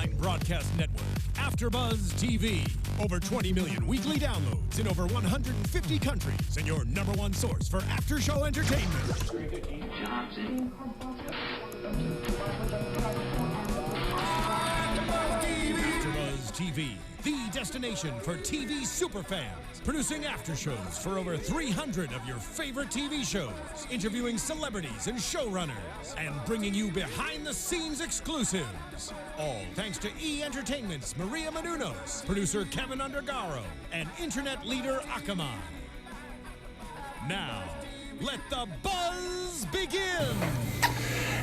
online broadcast network, AFTERBUZZ TV. Over 20 million weekly downloads in over 150 countries, and your #1 source for after-show entertainment. AFTERBUZZ TV, the destination for TV superfans. Producing after-shows for over 300 of your favorite TV shows. Interviewing celebrities and showrunners. And bringing you behind-the-scenes exclusives. All thanks to E! Entertainment's Maria Menounos, producer Kevin Undergaro, and internet leader Akamai. Now, let the buzz begin!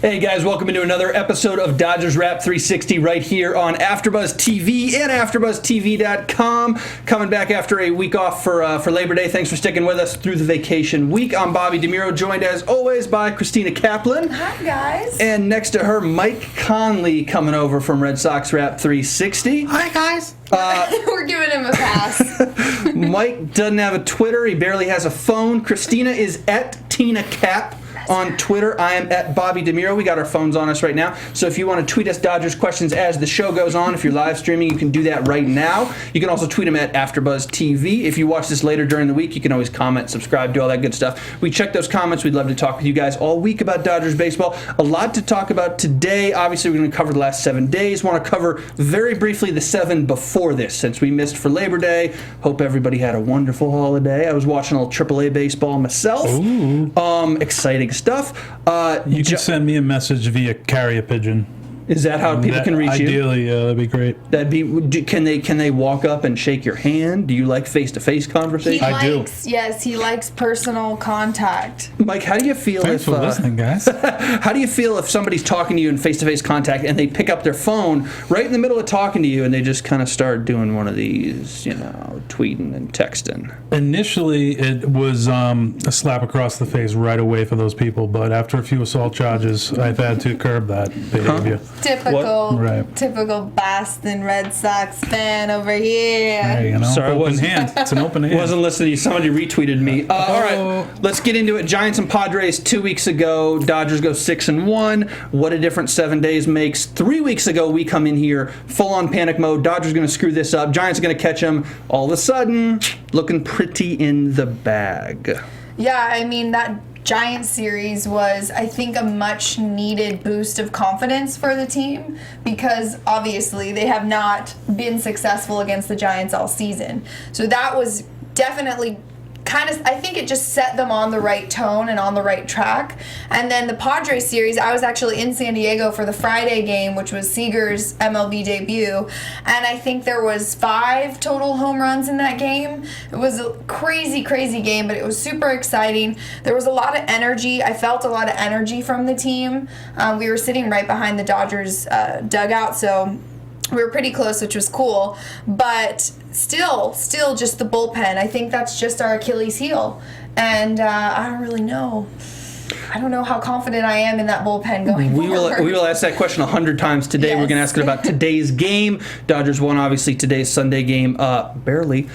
Hey guys, welcome into another episode of Dodgers Wrap 360 right here on AfterBuzz TV and AfterBuzzTV.com. Coming back after a week off for Labor Day. Thanks for sticking with us through the vacation week. I'm Bobby DeMuro, joined as always by Christina Kaplan. Hi guys. And next to her, Mike Conley coming over from Red Sox Wrap 360. Hi guys. We're giving him a pass. Mike doesn't have a Twitter. He barely has a phone. Christina is at Tina Cap on Twitter. I am at Bobby DeMuro. We got our phones on us right now. So if you want to tweet us Dodgers questions as the show goes on, if you're live streaming, you can do that right now. You can also tweet them at AfterBuzz TV. If you watch this later during the week, you can always comment, subscribe, do all that good stuff. We check those comments. We'd love to talk with you guys all week about Dodgers baseball. A lot to talk about today. Obviously, we're going to cover the last 7 days. Want to cover very briefly the 7 before this, since we missed for Labor Day. Hope everybody had a wonderful holiday. I was watching a little AAA baseball myself. Ooh. Exciting stuff. You can send me a message via carrier pigeon. Is that how people can reach you? Ideally, that'd be great. Can they walk up and shake your hand? Do you like face-to-face conversation? I do. Yes, he likes personal contact. Mike, how do you feel Thanks for listening, guys. How do you feel if somebody's talking to you in face-to-face contact and they pick up their phone right in the middle of talking to you and they just kind of start doing one of these, tweeting and texting? Initially, it was a slap across the face right away for those people, but after a few assault charges, I've had to curb that behavior. Typical Boston Red Sox fan over here. Hey, Sorry, open hand. It's an open hand. Wasn't listening to you. Somebody retweeted me. All right, let's get into it. Giants and Padres 2 weeks ago. Dodgers go 6-1. What a difference 7 days makes. 3 weeks ago, we come in here full-on panic mode. Dodgers going to screw this up. Giants are going to catch them. All of a sudden, looking pretty in the bag. Yeah, I mean, that Giants series was, I think, a much needed boost of confidence for the team because obviously they have not been successful against the Giants all season. So that was definitely I think it just set them on the right tone and on the right track. And then the Padres series, I was actually in San Diego for the Friday game, which was Seager's MLB debut, and I think there was 5 total home runs in that game. It was a crazy game, but it was super exciting. There was a lot of energy. I felt a lot of energy from the team. We were sitting right behind the Dodgers dugout, so we were pretty close, which was cool, but still just the bullpen. I think that's just our Achilles heel, and I don't really know. I don't know how confident I am in that bullpen going forward. We will ask that question 100 times today. Yes. We're going to ask it about today's game. Dodgers won, obviously, today's Sunday game, barely.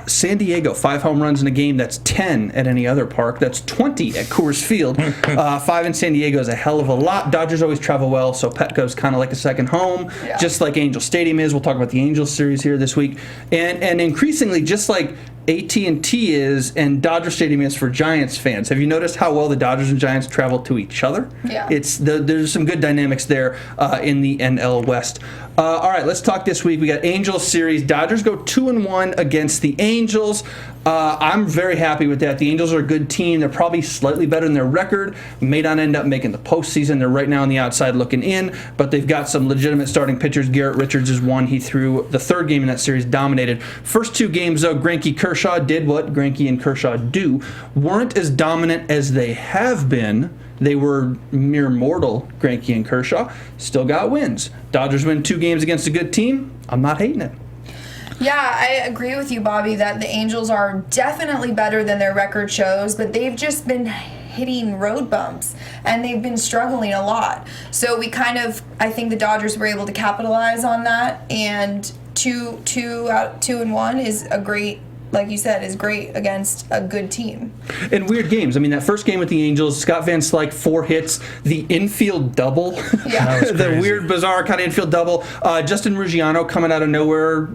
San Diego, 5 home runs in a game. That's 10 at any other park. That's 20 at Coors Field. 5 in San Diego is a hell of a lot. Dodgers always travel well, so Petco's kind of like a second home, just like Angel Stadium is. We'll talk about the Angels series here this week. And increasingly, just like AT&T is and Dodger Stadium is for Giants fans. Have you noticed how well the Dodgers and Giants travel to each other? Yeah. There's some good dynamics there in the NL West. All right, let's talk this week. We got Angels series. Dodgers go 2-1 against the Angels. I'm very happy with that. The Angels are a good team. They're probably slightly better than their record. May not end up making the postseason. They're right now on the outside looking in, but they've got some legitimate starting pitchers. Garrett Richards is one. He threw the 3rd game in that series, dominated. First 2 games, though, Greinke Kershaw did what Greinke and Kershaw do. Weren't as dominant as they have been. They were mere mortal, Greinke and Kershaw. Still got wins. Dodgers win 2 games against a good team. I'm not hating it. Yeah, I agree with you, Bobby, that the Angels are definitely better than their record shows, but they've just been hitting road bumps, and they've been struggling a lot. So I think the Dodgers were able to capitalize on that, and 2-1 is a great like you said, is great against a good team. In weird games. I mean, that first game with the Angels, Scott Van Slyke, 4 hits, the infield double, Yeah. the weird, bizarre kind of infield double. Justin Ruggiano coming out of nowhere,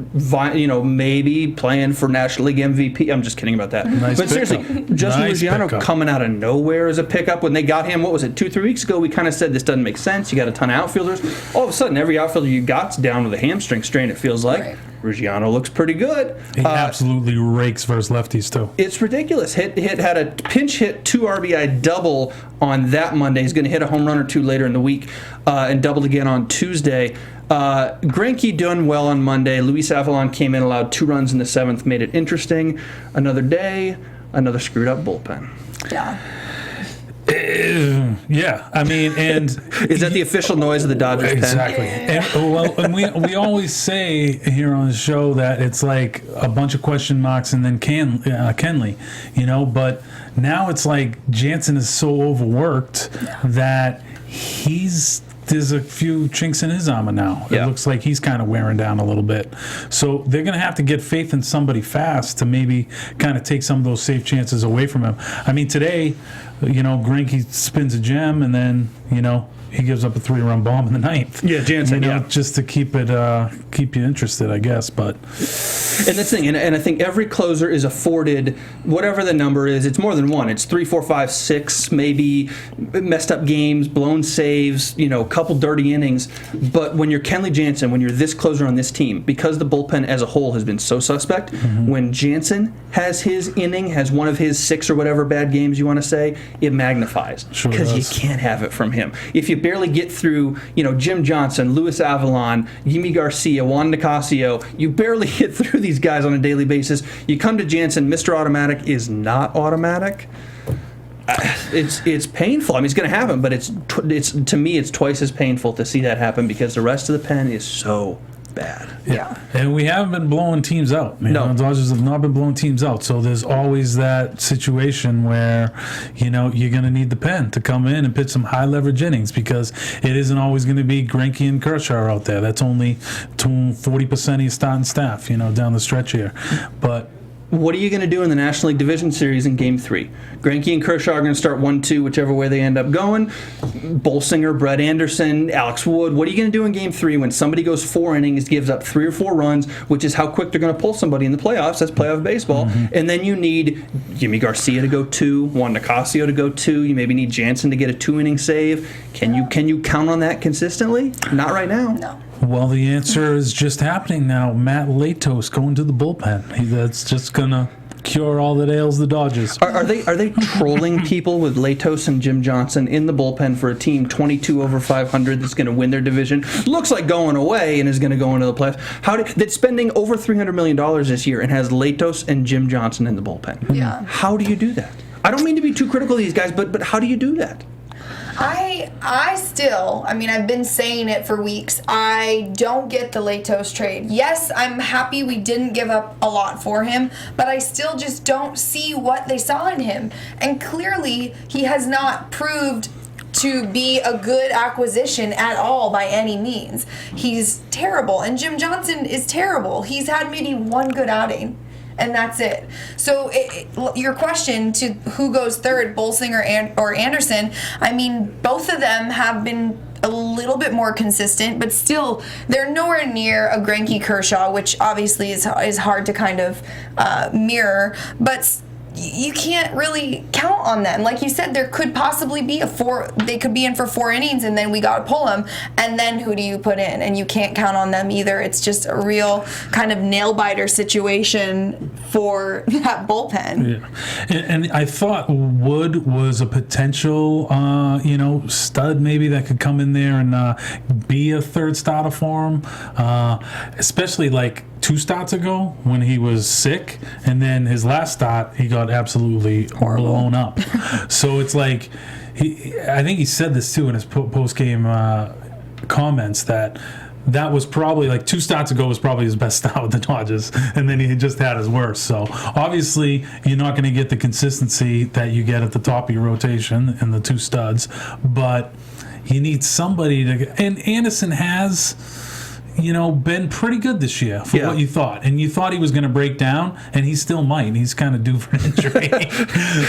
maybe playing for National League MVP. I'm just kidding about that. Nice but seriously, pickup. Justin Nice Ruggiano pickup. coming out of nowhere as a pickup. When they got him, what was it, 2-3 weeks ago, we kind of said this doesn't make sense. You got a ton of outfielders. All of a sudden, every outfielder you got's down with a hamstring strain, it feels like. Right. Ruggiano looks pretty good. He absolutely rakes versus lefties, too. It's ridiculous. Had a pinch hit 2 RBI double on that Monday. He's going to hit a home run or 2 later in the week and doubled again on Tuesday. Greinke doing well on Monday. Luis Avalon came in, allowed 2 runs in the 7th, made it interesting. Another day, another screwed up bullpen. Yeah. Yeah, I mean, and Is that the official noise of the Dodgers pen? exactly. And we always say here on the show that it's like a bunch of question marks and then Kenley, but now it's like Jansen is so overworked that there's a few chinks in his armor now. Yeah. It looks like he's kind of wearing down a little bit. So they're going to have to get faith in somebody fast to maybe kind of take some of those safe chances away from him. I mean, today, Greinke spins a gem and then, he gives up a 3-run bomb in the 9th. Yeah, Jansen, just to keep you interested, I guess. But And that's the thing, and I think every closer is afforded whatever the number is. It's more than one. It's 3, 4, 5, 6, maybe messed up games, blown saves, a couple dirty innings. But when you're Kenley Jansen, when you're this closer on this team, because the bullpen as a whole has been so suspect, when Jansen has his inning, has one of his 6 or whatever bad games you want to say, it magnifies because you can't have it from him. If you barely get through, Jim Johnson, Luis Avalon, Yimi Garcia, Juan Nicasio, you barely get through these guys on a daily basis. You come to Jansen, Mr. Automatic is not automatic. It's painful. I mean, it's going to happen, but it's to me, it's twice as painful to see that happen because the rest of the pen is so bad. Yeah. And we haven't been blowing teams out. No. The Dodgers have not been blowing teams out. So there's always that situation where, you're going to need the pen to come in and pitch some high leverage innings because it isn't always going to be Greinke and Kershaw out there. That's only 40% of your starting staff, down the stretch here. But what are you going to do in the National League Division Series in Game 3? Greinke and Kershaw are going to start 1-2, whichever way they end up going. Bolsinger, Brett Anderson, Alex Wood. What are you going to do in Game 3 when somebody goes 4 innings, gives up 3 or 4 runs, which is how quick they're going to pull somebody in the playoffs? That's playoff baseball. And then you need Yimi Garcia to go 2, Juan Nicasio to go 2. You maybe need Jansen to get a 2-inning save. Can you count on that consistently? Not right now. No. Well, the answer is just happening now. Matt Latos going to the bullpen. That's just gonna cure all that ails the Dodgers. Are they trolling people with Latos and Jim Johnson in the bullpen for a team 22 over 500 that's going to win their division? Looks like going away and is going to go into the playoffs. That's spending over $300 million this year and has Latos and Jim Johnson in the bullpen. Yeah. How do you do that? I don't mean to be too critical of these guys, but how do you do that? I've been saying it for weeks. I don't get the Latos trade. Yes, I'm happy we didn't give up a lot for him, but I still just don't see what they saw in him. And clearly, he has not proved to be a good acquisition at all by any means. He's terrible, and Jim Johnson is terrible. He's had maybe one good outing. And that's it. So your question to who goes third, Bolsinger or Anderson, both of them have been a little bit more consistent, but still they're nowhere near a Greinke Kershaw, which obviously is hard to kind of mirror. But you can't really count on them. Like you said, there could possibly be they could be in for 4 innings and then we got to pull them. And then who do you put in? And you can't count on them either. It's just a real kind of nail-biter situation for that bullpen. Yeah. And I thought Wood was a potential, stud maybe that could come in there and be a third starter for him, especially like 2 starts ago when he was sick, and then his last start he got absolutely blown up. So it's like I think he said this too in his post-game comments that was probably like 2 starts ago was probably his best start with the Dodgers, and then he just had his worst. So obviously you're not going to get the consistency that you get at the top of your rotation in the 2 studs, but you need somebody to. And Anderson has. been pretty good this year for what you thought. And you thought he was going to break down, and he still might. He's kind of due for an injury.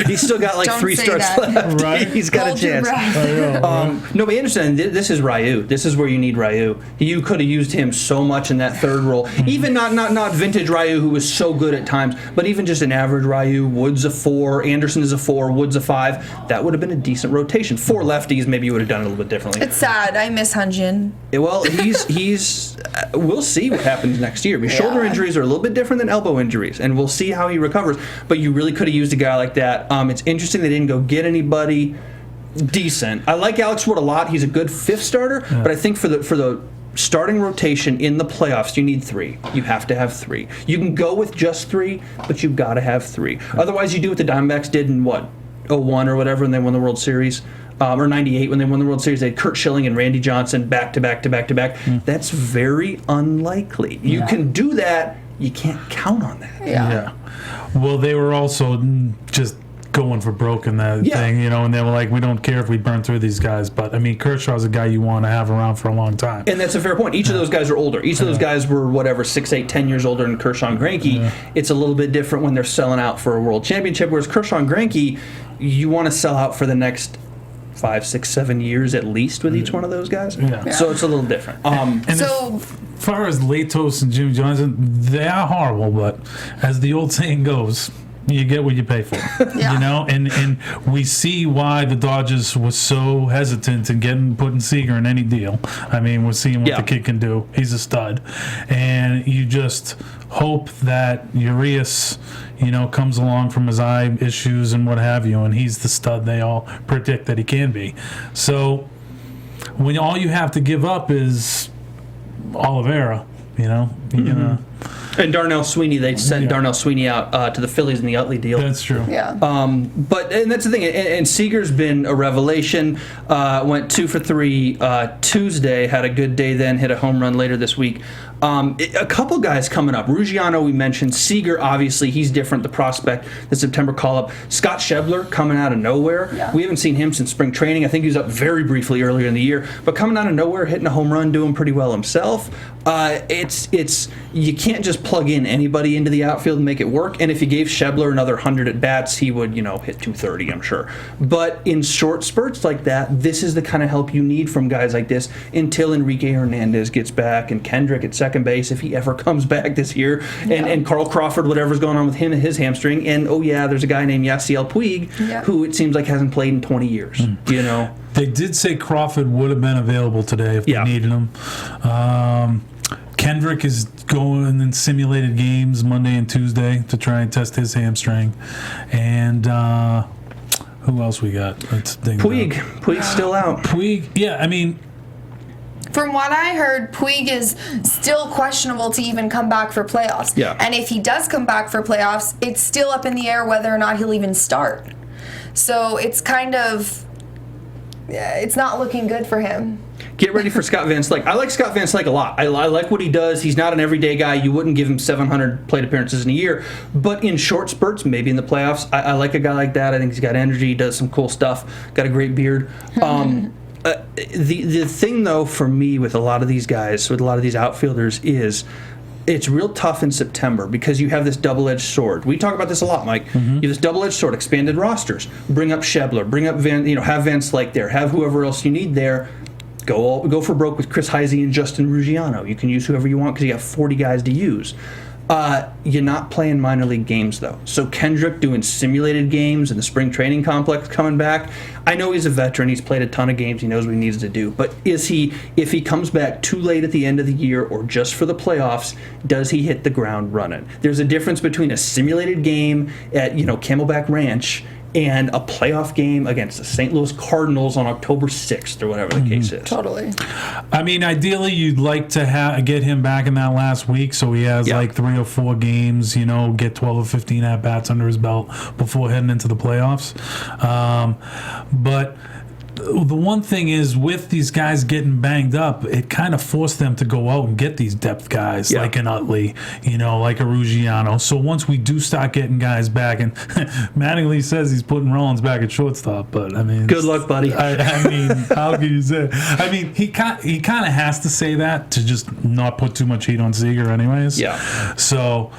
He's still got like 3 starts left. Right? He's got Hold a chance. No, but Anderson, this is Ryu. This is where you need Ryu. You could have used him so much in that third role. Even not vintage Ryu, who was so good at times, but even just an average Ryu. Woods a 4, Anderson is a 4, Woods a 5. That would have been a decent rotation. 4 lefties, maybe you would have done it a little bit differently. It's sad. I miss Hyunjin. Well, he's we'll see what happens next year. Because shoulder injuries are a little bit different than elbow injuries, and we'll see how he recovers. But you really could have used a guy like that. It's interesting they didn't go get anybody decent. I like Alex Wood a lot. He's a good 5th starter, but I think for the starting rotation in the playoffs, you need 3. You have to have 3. You can go with just 3, but you've got to have 3. Otherwise, you do what the Diamondbacks did in 01 or whatever, and they won the World Series. Or 98 when they won the World Series, they had Kurt Schilling and Randy Johnson back to back to back to back. That's very unlikely. You can do that. You can't count on that. Yeah. Well, they were also just going for broke in that thing, and they were like, we don't care if we burn through these guys. But, I mean, Kershaw's a guy you want to have around for a long time. And that's a fair point. Each of those guys are older. Each of those guys were, 6, 8, 10 years older than Kershaw and Greinke. It's a little bit different when they're selling out for a world championship, whereas Kershaw and Greinke, you want to sell out for the next 5, 6, 7 years at least with each one of those guys. So it's a little different. And as far as Latos and Jimmy Johnson, they are horrible, but as the old saying goes, you get what you pay for. And we see why the Dodgers were so hesitant in putting Seager in any deal. I mean, we're seeing what the kid can do. He's a stud. And you just hope that Urias, comes along from his eye issues and what have you, and he's the stud they all predict that he can be. So when all you have to give up is Oliveira, And Darnell Sweeney, they sent Darnell Sweeney out to the Phillies in the Utley deal. That's true. Yeah. And that's the thing. And Seager's been a revelation. Went 2 for 3 Tuesday. Had a good day then. Hit a home run later this week. A couple guys coming up. Ruggiano, we mentioned. Seager, obviously, he's different. The prospect, the September call-up. Scott Schebler coming out of nowhere. Yeah. We haven't seen him since spring training. I think he was up very briefly earlier in the year. But coming out of nowhere, hitting a home run, doing pretty well himself. It's you can't just plug in anybody into the outfield and make it work. And if you gave Schebler another 100 at bats, he would, hit 230, I'm sure. But in short spurts like that, this is the kind of help you need from guys like this until Enrique Hernandez gets back and Kendrick at second base, if he ever comes back this year, and Carl Crawford, whatever's going on with him and his hamstring. And there's a guy named Yasiel Puig who it seems like hasn't played in 20 years. They did say Crawford would have been available today if they needed him. Kendrick is going in simulated games Monday and Tuesday to try and test his hamstring. And who else we got? Puig's still out. Puig, I mean, from what I heard, Puig is still questionable to even come back for playoffs. Yeah. And if he does come back for playoffs, it's still up in the air whether or not he'll even start. So it's kind of, it's not looking good for him. Get ready for Scott Van Slyke. I like Scott Van Slyke a lot. I like what he does. He's not an everyday guy. You wouldn't give him 700 plate appearances in a year. But in short spurts, maybe in the playoffs, I like a guy like that. I think he's got energy. He does some cool stuff. Got a great beard. The thing, though, for me with a lot of these guys, with a lot of these outfielders, is it's real tough in September because you have this double-edged sword. We talk about this a lot, Mike. You have this double-edged sword, expanded rosters. Bring up Schebler. Bring up have Van Slyke there. Have whoever else you need there. Go for broke with Chris Heisey and Justin Ruggiano. You can use whoever you want because you have 40 guys to use. You're not playing minor league games, though. So Kendrick doing simulated games in the spring training complex coming back. I know he's a veteran. He's played a ton of games. He knows what he needs to do. But if he comes back too late at the end of the year or just for the playoffs, does he hit the ground running? There's a difference between a simulated game at Camelback Ranch and a playoff game against the St. Louis Cardinals on October 6th or whatever the case is. Totally. I mean, ideally, you'd like to get him back in that last week so he has like 3 or 4 games, get 12 or 15 at-bats under his belt before heading into the playoffs. But the one thing is with these guys getting banged up, it kind of forced them to go out and get these depth guys like an Utley, like a Ruggiano. So once we do start getting guys back, and Mattingly says he's putting Rollins back at shortstop, but I mean, good luck, buddy. I mean, how can you say? I mean, he kind of has to say that to just not put too much heat on Seager, anyways. Yeah. So,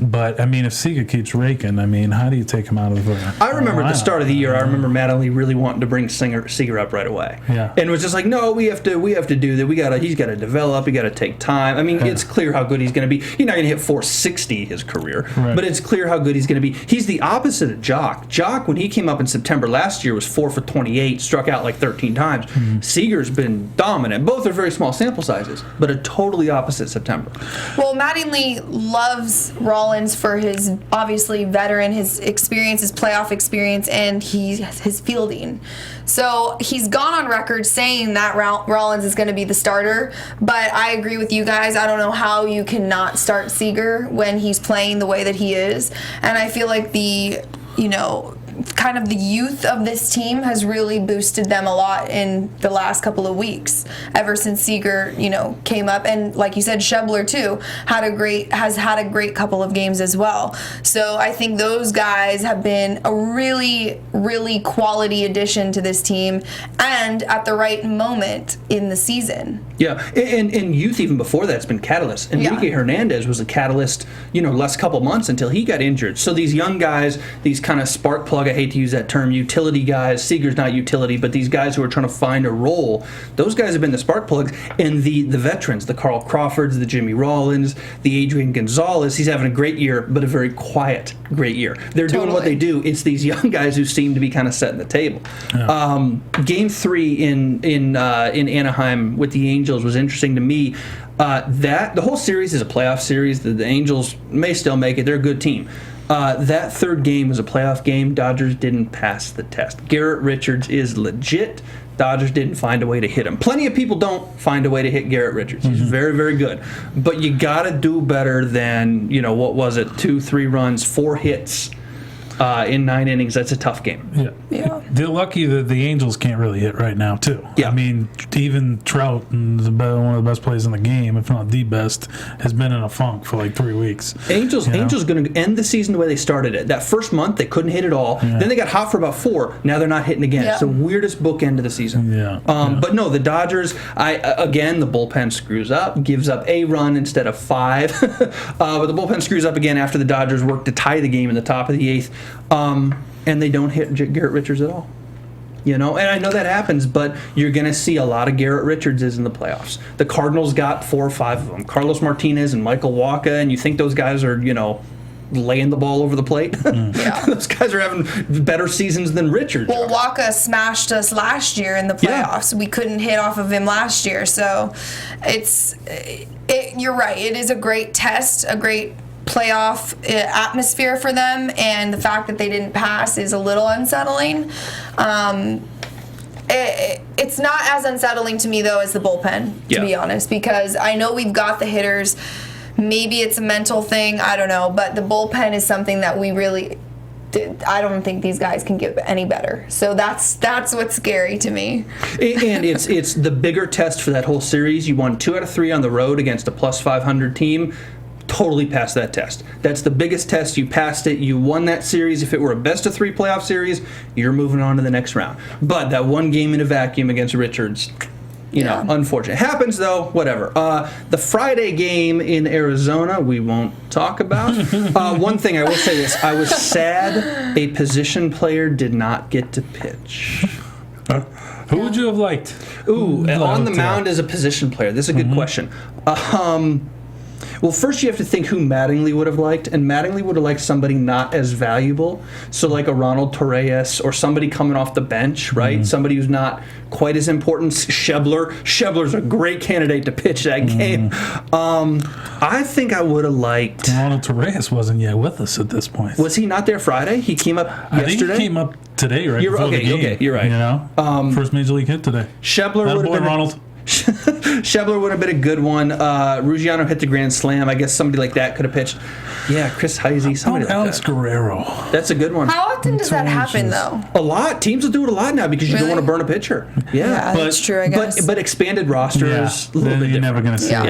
but I mean, if Seager keeps raking, I mean, how do you take him out of the? I remember at the start of the year, I remember Mattingly really wanting to bring Seager up right away. Yeah. And it was just like, no, we have to do that. He's got to develop. He got to take time. I mean, it's clear how good he's going to be. He's not going to hit 460 his career, but it's clear how good he's going to be. He's the opposite of Jock. Jock, when he came up in September last year, was 4 for 28, struck out like 13 times. Seager's been dominant. Both are very small sample sizes, but a totally opposite September. Well, Mattingly loves Rollins for his obviously veteran, his experience, his playoff experience, and his fielding. So he's gone on record saying that Rollins is going to be the starter, but I agree with you guys. I don't know how you cannot start Seager when he's playing the way that he is, and I feel like kind of the youth of this team has really boosted them a lot in the last couple of weeks, ever since Seager, came up. And like you said, Schebler too has had a great couple of games as well. So I think those guys have been a really, really quality addition to this team, and at the right moment in the season. Yeah, and youth even before that's been catalyst. Enrique Hernandez was a catalyst, last couple months until he got injured. So these young guys, these kind of spark plug, I hate to use that term, utility guys. Seager's not utility, but these guys who are trying to find a role, those guys have been the spark plugs. And the veterans, the Carl Crawfords, the Jimmy Rollins, the Adrian Gonzalez, he's having a great year, but a very quiet, great year. They're doing what they do. It's these young guys who seem to be kind of setting the table. Yeah. Game 3 in Anaheim with the Angels was interesting to me. The whole series is a playoff series. The Angels may still make it. They're a good team. That third game was a playoff game. Dodgers didn't pass the test. Garrett Richards is legit. Dodgers didn't find a way to hit him. Plenty of people don't find a way to hit Garrett Richards. He's very, very good. But you got to do better than, 2-3 runs, 4 hits in 9 innings. That's a tough game. Yeah. They're lucky that the Angels can't really hit right now, too. Yeah. I mean, even Trout, one of the best players in the game, if not the best, has been in a funk for like 3 weeks. Angels going to end the season the way they started it. That first month, they couldn't hit at all. Yeah. Then they got hot for about 4. Now they're not hitting again. Yeah. It's the weirdest bookend of the season. Yeah. But no, the Dodgers, again, the bullpen screws up, gives up a run instead of 5. But the bullpen screws up again after the Dodgers work to tie the game in the top of the 8th. And they don't hit Garrett Richards at all. And I know that happens, but you're going to see a lot of Garrett Richardses in the playoffs. The Cardinals got 4 or 5 of them. Carlos Martinez and Michael Wacha, and you think those guys are, laying the ball over the plate? Yeah. Those guys are having better seasons than Richards. Well, Wacha smashed us last year in the playoffs. Yeah. We couldn't hit off of him last year. So you're right. It is a great test, a great playoff atmosphere for them, and the fact that they didn't pass is a little unsettling. It's not as unsettling to me, though, as the bullpen, to be honest, because I know we've got the hitters. Maybe it's a mental thing, I don't know, but the bullpen is something that we really I don't think these guys can get any better. So that's what's scary to me. And it's the bigger test for that whole series. You won 2 out of 3 on the road against a plus 500 team. Totally passed that test. That's the biggest test. You passed it. You won that series. If it were a best-of-3 playoff series, you're moving on to the next round. But that one game in a vacuum against Richards, unfortunate. Happens, though, whatever. The Friday game in Arizona, we won't talk about. One thing I will say this. I was sad a position player did not get to pitch. Who would you have liked? On the mound as a position player. This is a good question. Well, first you have to think who Mattingly would have liked, and Mattingly would have liked somebody not as valuable. So like a Ronald Torreyes or somebody coming off the bench, right? Somebody who's not quite as important. Schebler's a great candidate to pitch that game. I think I would have liked... Ronald Torreyes wasn't yet with us at this point. Was he not there Friday? He came up yesterday? I think he came up today, right before the game. Okay, you're right. First Major League hit today. Schebler would have been... Ronald. Schebler would have been a good one. Ruggiano hit the grand slam. I guess somebody like that could have pitched. Yeah, Chris Heisey. Somebody like Alex that. Guerrero. That's a good one. How often does that happen, though? A lot. Teams will do it a lot now because you don't want to burn a pitcher. Yeah, that's true, I guess. But expanded rosters, a little bit different. You're never going to see it.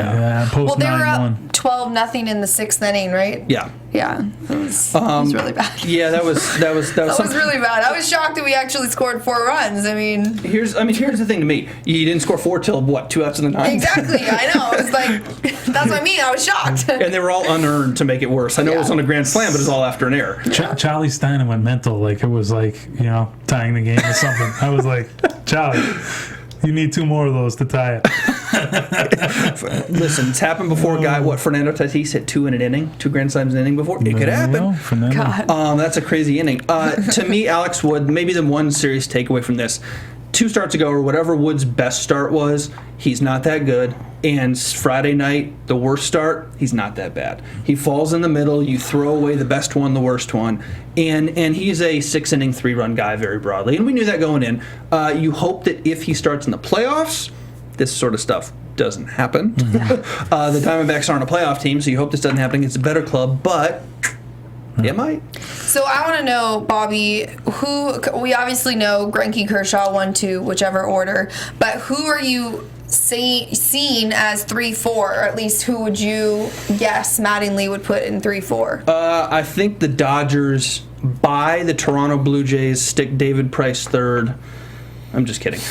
Well, they were up 12-0 in the 6th inning, right? Yeah. Yeah, it was really bad. Yeah, that was That was really bad. I was shocked that we actually scored 4 runs. Here's the thing to me. You didn't score 4 till what, 2 outs in the 9th? Exactly. I know. It's like that's what I mean. I was shocked. And they were all unearned to make it worse. I know it was on a grand slam, but it was all after an error. Charlie Steiner went mental. Like it was like tying the game or something. I was like, Charlie, you need 2 more of those to tie it. Listen, it's happened before. Fernando Tatis hit 2 in an inning, 2 grand slams in an inning before. It could happen. God. That's a crazy inning. To me, Alex Wood, maybe the one serious takeaway from this, 2 starts ago or whatever Wood's best start was, he's not that good. And Friday night, the worst start, he's not that bad. He falls in the middle. You throw away the best one, the worst one. And he's a 6-inning, 3-run guy very broadly. And we knew that going in. You hope that if he starts in the playoffs, this sort of stuff doesn't happen. The Diamondbacks aren't a playoff team, so you hope this doesn't happen against a better club, but it might. So I want to know, Bobby, we obviously know Greinke, Kershaw, 1-2, whichever order, but who are you seen as 3-4, or at least who would you guess Mattingly would put in 3-4? I think the Dodgers buy the Toronto Blue Jays, stick David Price third. I'm just kidding.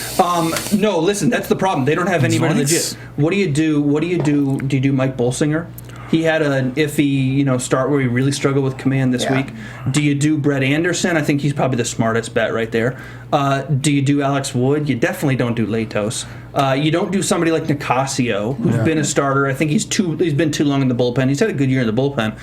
No, listen, that's the problem. They don't have anybody legit. What do you do? Do you do Mike Bolsinger? He had an iffy, start where he really struggled with command this week. Do you do Brett Anderson? I think he's probably the smartest bet right there. Do you do Alex Wood? You definitely don't do Latos. You don't do somebody like Nicasio, who's been a starter. I think he's been too long in the bullpen. He's had a good year in the bullpen.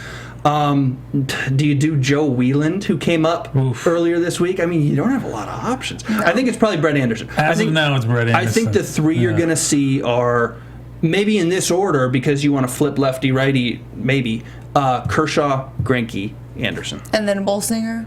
Do you do Joe Wieland, who came up earlier this week? You don't have a lot of options. No. I think it's probably Brett Anderson. As of now, it's Brett Anderson. I think the 3 you're going to see are maybe in this order because you want to flip lefty-righty, maybe. Kershaw, Greinke, Anderson. And then Bolsinger?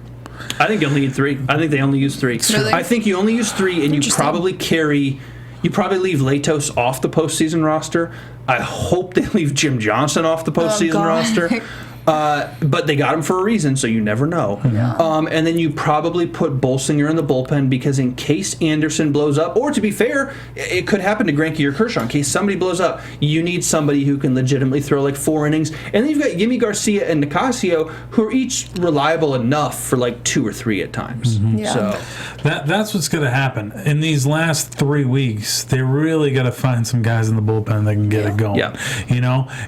I think you only need 3. I think they only use 3. Really? I think you only use 3, and you probably leave Latos off the postseason roster. I hope they leave Jim Johnson off the postseason roster. But they got him for a reason, so you never know. Yeah. And then you probably put Bolsinger in the bullpen because in case Anderson blows up, or to be fair, it could happen to Greinke or Kershaw. In case somebody blows up, you need somebody who can legitimately throw like 4 innings. And then you've got Yimi Garcia and Nicasio, who are each reliable enough for like 2 or 3 at times. Mm-hmm. Yeah. So that's what's going to happen. In these last 3 weeks, they really got to find some guys in the bullpen that can get it going. Yeah.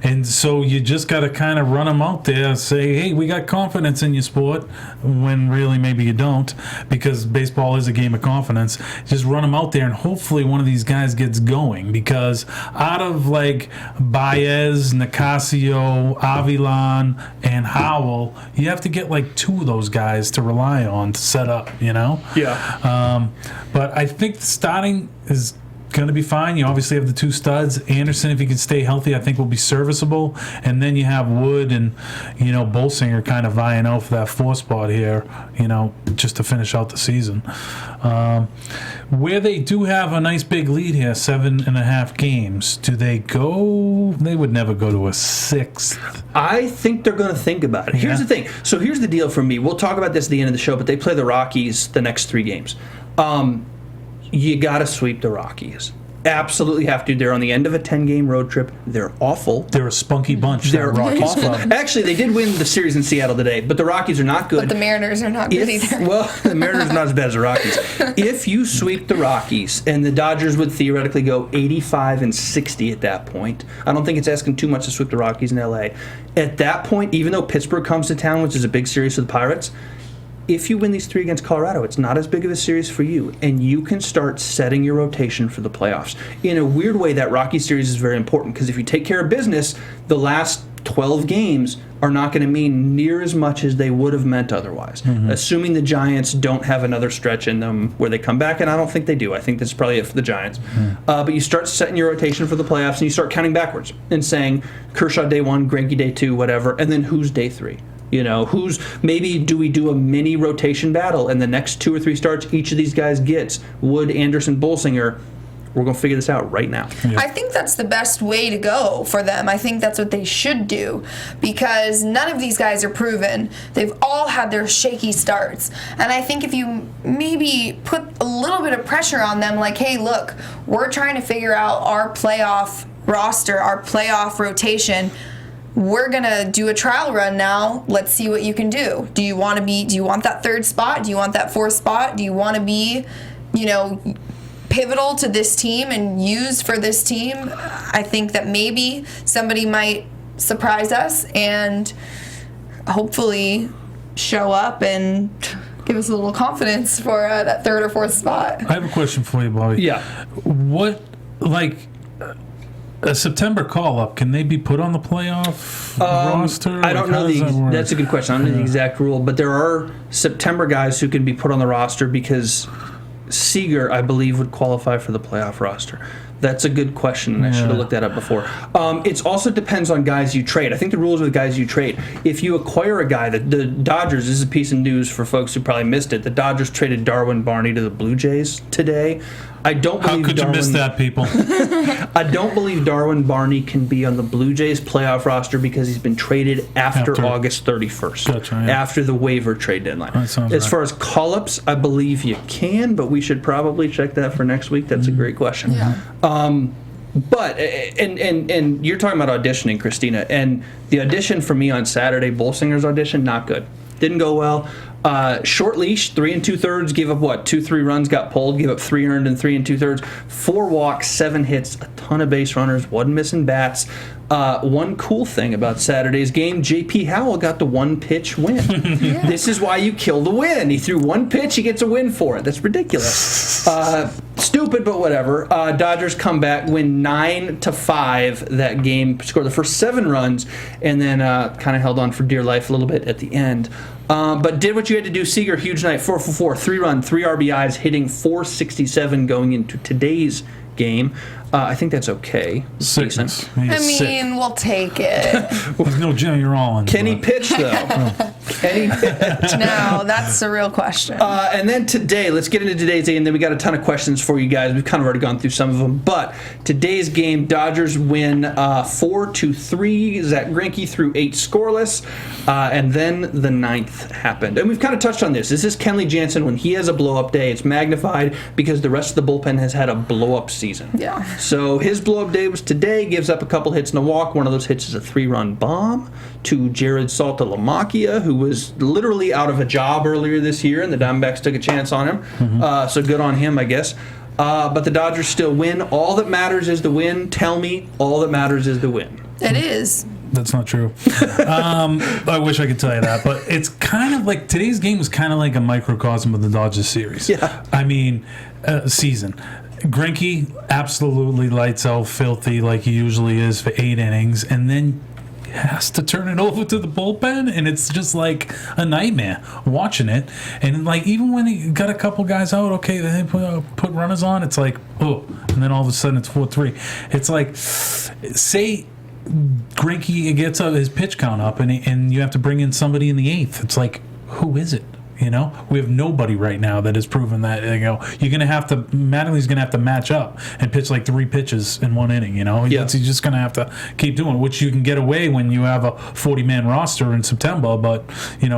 And so you just got to kind of run them out there, say, hey, we got confidence in your sport, when really maybe you don't, because baseball is a game of confidence. Just run them out there, and hopefully one of these guys gets going, because out of like Baez, Nicasio, Avilan, and Howell, you have to get like 2 of those guys to rely on to set up, Yeah. But I think the starting is going to be fine. You obviously have the 2 studs. Anderson, if he can stay healthy, I think will be serviceable. And then you have Wood and, Bolsinger kind of vying out for that 4 spot here, just to finish out the season. Where they do have a nice big lead here, 7.5 games, do they go? They would never go to a 6th. I think they're going to think about it. Here's the thing. So here's the deal for me. We'll talk about this at the end of the show, but they play the Rockies the next 3 games. You got to sweep the Rockies. Absolutely have to. They're on the end of a 10-game road trip. They're awful. They're a spunky bunch. They're awful. Actually, they did win the series in Seattle today, but the Rockies are not good. But the Mariners are not good either. Well, the Mariners are not as bad as the Rockies. If you sweep the Rockies, and the Dodgers would theoretically go 85-60 at that point, I don't think it's asking too much to sweep the Rockies in L.A. At that point, even though Pittsburgh comes to town, which is a big series for the Pirates, if you win these 3 against Colorado, it's not as big of a series for you, and you can start setting your rotation for the playoffs. In a weird way, that Rocky series is very important, because if you take care of business, the last 12 games are not going to mean near as much as they would have meant otherwise. Mm-hmm. Assuming the Giants don't have another stretch in them where they come back, and I don't think they do. I think this is probably it for the Giants. Mm-hmm. But you start setting your rotation for the playoffs, and you start counting backwards and saying Kershaw day 1, Greinke day 2, whatever, and then who's day 3? Maybe do we do a mini rotation battle, and the next 2 or 3 starts each of these guys gets, Wood, Anderson, Bolsinger, We're going to figure this out right now. Yeah. I think that's the best way to go for them. I think that's what they should do because none of these guys are proven. They've all had their shaky starts. And I think if you maybe put a little bit of pressure on them, like, hey, look, we're trying to figure out our playoff roster, our playoff rotation. We're going to do a trial run now. Let's see what you can do. Do you want that third spot? Do you want that fourth spot? Do you want to be, pivotal to this team and used for this team? I think that maybe somebody might surprise us and hopefully show up and give us a little confidence for that third or fourth spot. I have a question for you, Bobby. Yeah. What, a September call-up, can they be put on the playoff roster? I don't know. That's a good question. I don't know the exact rule, but there are September guys who can be put on the roster because Seager, I believe, would qualify for the playoff roster. That's a good question, and I should have looked that up before. It also depends on guys you trade. I think the rules with guys you trade. If you acquire a guy, the Dodgers, this is a piece of news for folks who probably missed it, the Dodgers traded Darwin Barney to the Blue Jays today. I don't believe How could you miss that, people? I don't believe Darwin Barney can be on the Blue Jays playoff roster because he's been traded after August 31st, Gotcha, yeah. after the waiver trade deadline. That sounds as right. far as call-ups, I believe you can, but we should probably check that for next week. That's a great question. Yeah. But and you're talking about auditioning, Christina, and the audition for me on Saturday, Bull Singers audition, not good. Didn't go well. Short leash, 3 2/3, gave up 2-3 runs, got pulled, gave up 3 earned and 3 2/3, 4 walks, 7 hits, a ton of base runners, wasn't missing bats. One cool thing about Saturday's game, J.P. Howell got the 1-pitch win. Yeah. This is why you kill the win. He threw 1 pitch, he gets a win for it. That's ridiculous. Stupid, but whatever. Dodgers come back, win 9-5 that game, score the first 7 runs, and then kind of held on for dear life a little bit at the end. But did what you had to do. Seager, huge night, 4 for 4, 3 run, 3 RBIs, hitting .467 going into today's game. I think that's okay. Sickness. We'll take it. There's no Jimmy Rollins. Can he pitch, though? Can he pitch? No, that's the real question. And then today, let's get into today's game, and then we got a ton of questions for you guys. We've kind of already gone through some of them. But today's game, Dodgers win 4-3. Zach Greinke threw 8 scoreless. And then the 9th happened. And we've kind of touched on this. This is Kenley Jansen. When he has a blow-up day, it's magnified because the rest of the bullpen has had a blow-up season. Yeah. So his blow-up day was today, gives up a couple hits and a walk. One of those hits is a 3-run bomb to Jared Saltalamacchia, who was literally out of a job earlier this year, and the Diamondbacks took a chance on him. So good on him, I guess. But the Dodgers still win. All that matters is the win. Tell me, all that matters is the win. It is. That's not true. I wish I could tell you that, but it's kind of like today's game was kind of like a microcosm of the Dodgers series. Yeah. I mean, season. Greinke absolutely lights out filthy like he usually is for 8 innings, and then has to turn it over to the bullpen, and it's just like a nightmare watching it. And like even when he got a couple guys out, okay, they put runners on, it's like, oh, and then all of a sudden it's 4-3. It's like, say Greinke gets his pitch count up, and you have to bring in somebody in the 8th. It's like, who is it? We have nobody right now that has proven that. You're gonna have to. Mattingly's gonna have to match up and pitch like 3 pitches in 1 inning. He's just gonna have to keep doing it, which you can get away when you have a 40-man roster in September. But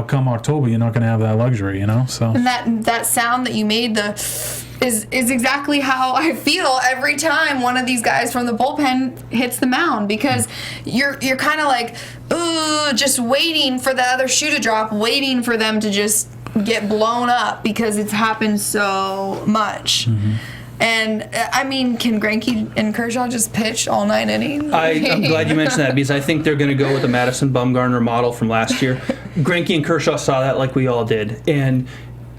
come October, you're not gonna have that luxury. So And that sound that you made is exactly how I feel every time one of these guys from the bullpen hits the mound, because you're kind of like, ooh, just waiting for the other shoe to drop, waiting for them to just get blown up because it's happened so much. And I mean, can Greinke and Kershaw just pitch all 9 innings? I'm glad you mentioned that because I think they're going to go with the Madison Bumgarner model from last year. Greinke and Kershaw saw that like we all did, and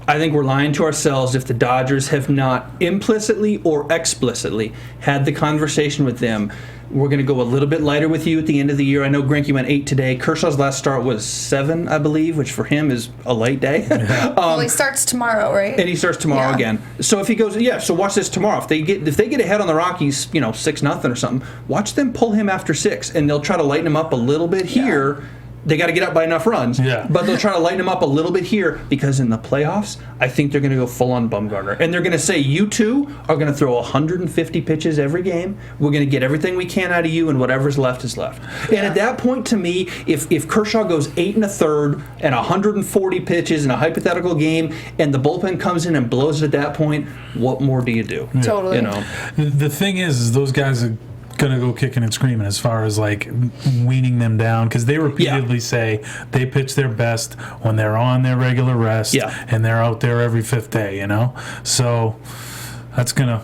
I think we're lying to ourselves if the Dodgers have not implicitly or explicitly had the conversation with them. We're going to go a little bit lighter with you at the end of the year. I know Greinke went 8 today. Kershaw's last start was 7, I believe, which for him is a light day. Well, he starts tomorrow, right? And he starts tomorrow again. So if he goes, so watch this tomorrow. If they get ahead on the Rockies, 6-0 or something, watch them pull him after 6, and they'll try to lighten him up a little bit here. They got to get up by enough runs. Yeah. But they'll try to lighten them up a little bit here because in the playoffs, I think they're going to go full on Bumgarner. And they're going to say, you two are going to throw 150 pitches every game. We're going to get everything we can out of you, and whatever's left is left. Yeah. And at that point, to me, if Kershaw goes 8 1/3 and 140 pitches in a hypothetical game, and the bullpen comes in and blows it at that point, what more do you do? Totally. You know? The thing is those guys are gonna go kicking and screaming as far as like weaning them down, because they repeatedly say they pitch their best when they're on their regular rest, and they're out there every 5th day, you know. So it's gonna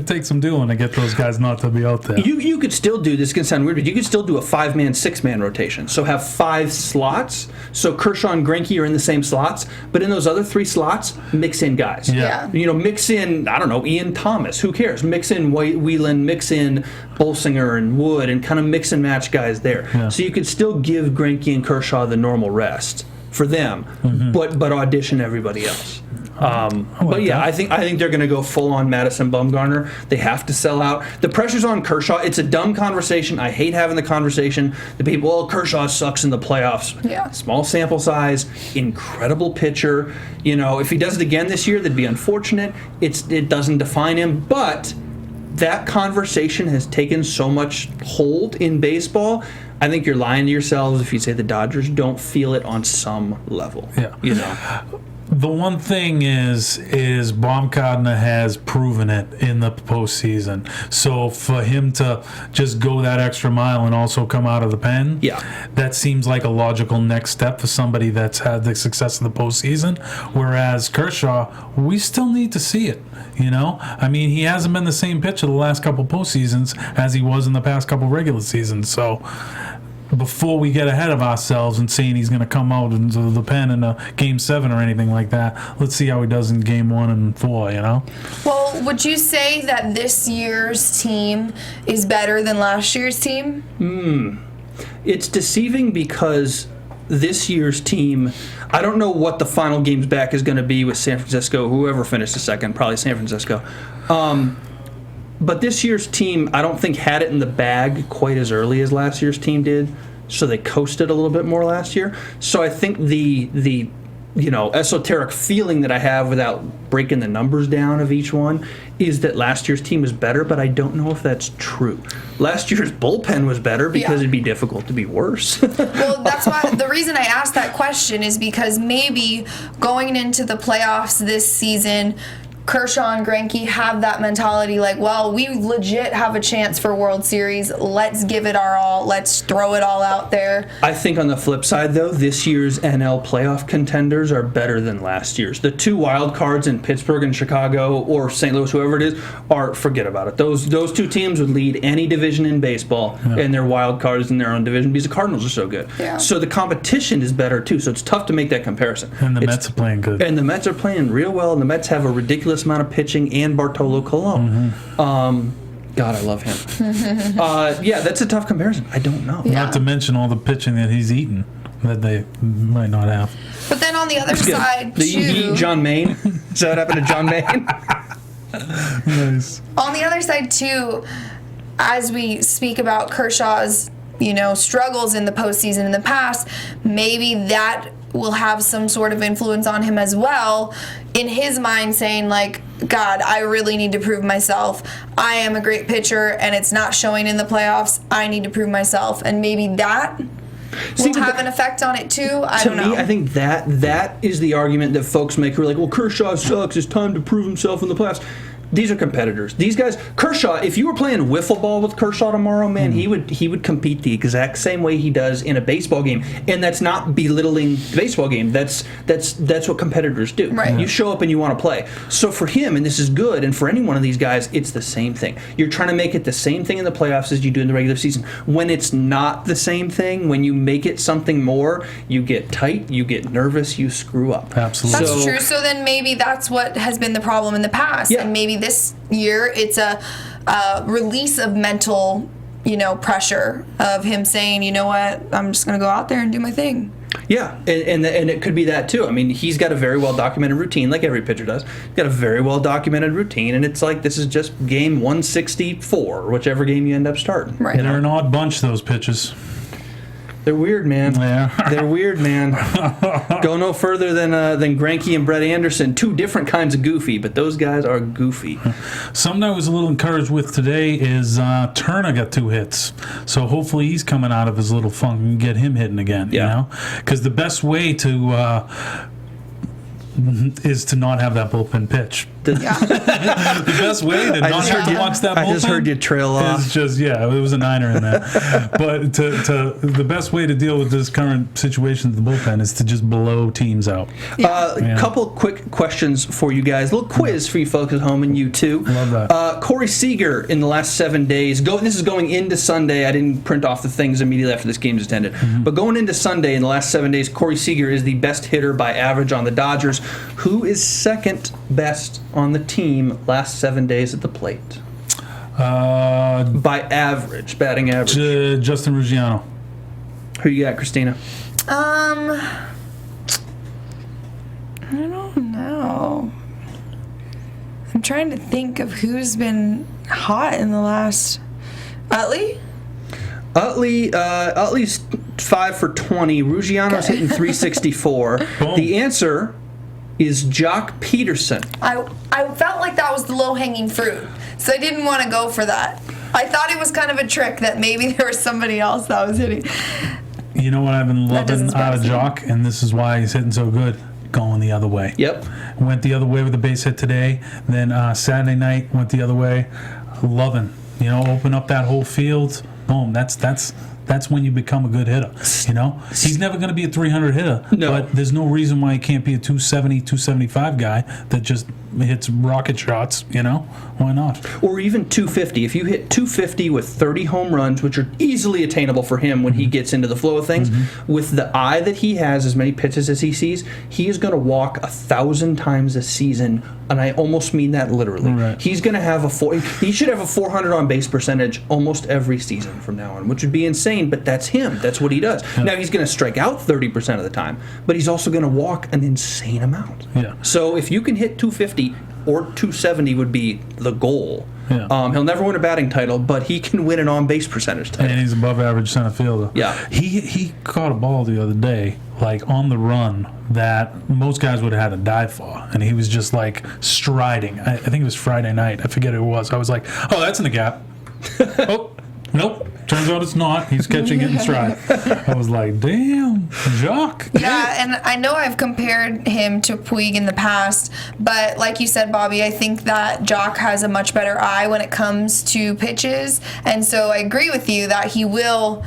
take some doing to get those guys not to be out there. You could still do, this can sound weird, but you could still do a 5-man, 6-man rotation. So have 5 slots. So Kershaw and Greinke are in the same slots, but in those other 3 slots, mix in guys. Yeah. You know, mix in, I don't know, Ian Thomas. Who cares? Mix in Whelan, mix in Bolsinger and Wood, and kind of mix and match guys there. Yeah. So you could still give Greinke and Kershaw the normal rest for them, but audition everybody else. But yeah, I think they're going to go full on Madison Bumgarner. They have to sell out. The pressure's on Kershaw. It's a dumb conversation. I hate having the conversation. The people, well, Kershaw sucks in the playoffs. Yeah. Small sample size, incredible pitcher. You know, if he does it again this year, that'd be unfortunate. It doesn't define him, but that conversation has taken so much hold in baseball. I think you're lying to yourselves if you say the Dodgers don't feel it on some level. Yeah. You know. The one thing is Baumgartner has proven it in the postseason. So for him to just go that extra mile and also come out of the pen, that seems like a logical next step for somebody that's had the success of the postseason. Whereas Kershaw, we still need to see it. You know, I mean, he hasn't been the same pitcher the last couple postseasons as he was in the past couple regular seasons. So before we get ahead of ourselves and saying he's going to come out into the pen in a Game 7 or anything like that, let's see how he does in Game 1 and 4, you know? Well, would you say that this year's team is better than last year's team? It's deceiving because this year's team, I don't know what the final games back is going to be with San Francisco, whoever finished second, probably San Francisco. But this year's team, I don't think had it in the bag quite as early as last year's team did, so they coasted a little bit more last year. So I think the esoteric feeling that I have without breaking the numbers down of each one is that last year's team was better, but I don't know if that's true. Last year's bullpen was better because it'd be difficult to be worse. Well, that's why the reason I asked that question is because maybe going into the playoffs this season, Kershaw and Greinke have that mentality like, well, we legit have a chance for World Series. Let's give it our all. Let's throw it all out there. I think on the flip side, though, this year's NL playoff contenders are better than last year's. The 2 wild cards in Pittsburgh and Chicago or St. Louis, whoever it is, forget about it. Those 2 teams would lead any division in baseball, and they're wild cards in their own division because the Cardinals are so good. Yeah. So the competition is better, too. So it's tough to make that comparison. And the Mets are playing good. And the Mets are playing real well, and the Mets have a ridiculous amount of pitching and Bartolo Colon. God, I love him. Yeah, that's a tough comparison. I don't know. Yeah. Not to mention all the pitching that he's eaten that they might not have. But then on the other side, Did you eat John Maine? Is that what happened to John Maine? Nice. on the other side too, as we speak about Kershaw's, struggles in the postseason in the past, maybe that will have some sort of influence on him as well, in his mind saying like, God, I really need to prove myself. I am a great pitcher and it's not showing in the playoffs. I need to prove myself. And maybe that will have an effect on it too. I don't know. To me, I think that is the argument that folks make who are like, well, Kershaw sucks. It's time to prove himself in the playoffs. These are competitors. These guys, Kershaw, if you were playing wiffle ball with Kershaw tomorrow, man, he would compete the exact same way he does in a baseball game. And that's not belittling the baseball game. That's what competitors do. Right. You show up and you want to play. So for him, and this is good, and for any one of these guys, it's the same thing. You're trying to make it the same thing in the playoffs as you do in the regular season. When it's not the same thing, when you make it something more, you get tight, you get nervous, you screw up. Absolutely. That's true. So then maybe that's what has been the problem in the past. Yeah. And maybe this year it's a release of mental, pressure of him saying, you know what, I'm just going to go out there and do my thing. Yeah, and it could be that too. I mean, he's got a very well-documented routine, like every pitcher does. He's got a very well-documented routine, and it's like this is just game 164, whichever game you end up starting. Right. They're an odd bunch, those pitches. They're weird, man. Yeah. They're weird, man. Go no further than Greinke and Brett Anderson. Two different kinds of goofy, but those guys are goofy. Something I was a little encouraged with today is Turner got 2 hits. So hopefully he's coming out of his little funk and get him hitting again, you know? Because the best way to is to not have that bullpen pitch. The best way to not have to watch that bullpen. I just heard you trail off. Is just it was a niner in there. But the best way to deal with this current situation of the bullpen is to just blow teams out. Couple quick questions for you guys. A little quiz for you folks at home and you too. Love that. Corey Seager in the last 7 days. This is going into Sunday. I didn't print off the things immediately after this game just ended. But going into Sunday in the last 7 days, Corey Seager is the best hitter by average on the Dodgers. Who is second best on the team last 7 days at the plate? By average, batting average. Justin Ruggiano. Who you got, Christina? I don't know. I'm trying to think of who's been hot in the last. Utley? Utley's 5 for 20. Ruggiano's hitting 364. Boom. The answer is Jock Peterson. I felt like that was the low-hanging fruit, so I didn't want to go for that. I thought it was kind of a trick that maybe there was somebody else that was hitting. You know what I've been loving out of Jock, and this is why he's hitting so good? Going the other way. Yep. Went the other way with the base hit today. Then Saturday night went the other way. Loving. Open up that whole field. Boom. That's when you become a good hitter. He's never going to be a 300 hitter, but there's no reason why he can't be a 270, 275 guy that just hits rocket shots. Why not? Or even 250. If you hit 250 with 30 home runs, which are easily attainable for him when he gets into the flow of things, with the eye that he has, as many pitches as he sees, he is going to walk 1,000 times a season, and I almost mean that literally. Right. He's going to have he should have a 400 on base percentage almost every season from now on, which would be insane, but that's him. That's what he does. Yeah. Now he's going to strike out 30% of the time, but he's also going to walk an insane amount. Yeah. So if you can hit 250 or 270 would be the goal. Yeah. He'll never win a batting title, but he can win an on-base percentage title. And he's above average center fielder. Yeah. He caught a ball the other day, like on the run, that most guys would have had to dive for. And he was just like striding. I think it was Friday night. I forget who it was. I was like, oh, that's in the gap. Oh, nope. Turns out it's not. He's catching it in stride. I was like, damn, Jock. Yeah, and I know I've compared him to Puig in the past, but like you said, Bobby, I think that Jock has a much better eye when it comes to pitches, and so I agree with you that he will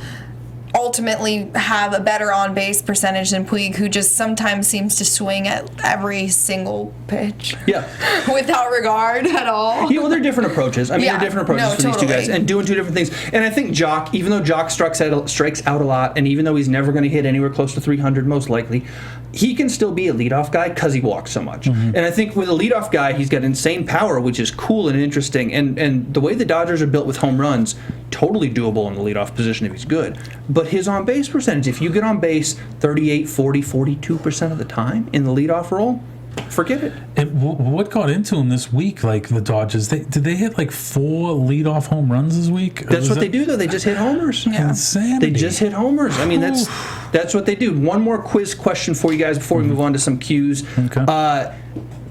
ultimately have a better on-base percentage than Puig, who just sometimes seems to swing at every single pitch. Yeah. Without regard at all. They're different approaches. They're different approaches for these two guys and doing two different things. And I think Jock, even though Jock strikes out a lot, and even though he's never going to hit anywhere close to 300 most likely, he can still be a leadoff guy because he walks so much. And I think with a leadoff guy, he's got insane power, which is cool and interesting. And the way the Dodgers are built with home runs, totally doable in the leadoff position if he's good. But his on-base percentage, if you get on base 38, 40, 42% of the time in the leadoff role, forget it. What got into him this week, like the Dodgers? Did they hit like 4 leadoff home runs this week? That's what they do, though. They just hit homers. Yeah. Insanity. They just hit homers. I mean, that's what they do. One more quiz question for you guys before we move on to some cues. Okay.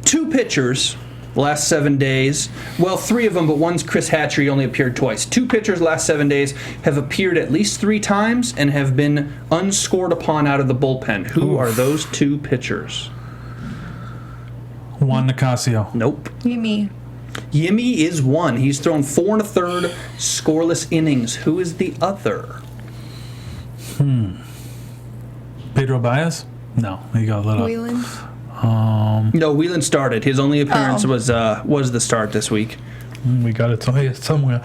2 pitchers last 7 days. Well, 3 of them, but one's Chris Hatcher. He only appeared twice. 2 pitchers last 7 days have appeared at least 3 times and have been unscored upon out of the bullpen. Who are those 2 pitchers? Juan Nicasio. Nope. Yimmy is one. He's thrown 4 1/3 scoreless innings. Who is the other? Pedro Baez? No, he got lit up. Wheeland. No, Wheelan started. His only appearance was the start this week. We got it somewhere.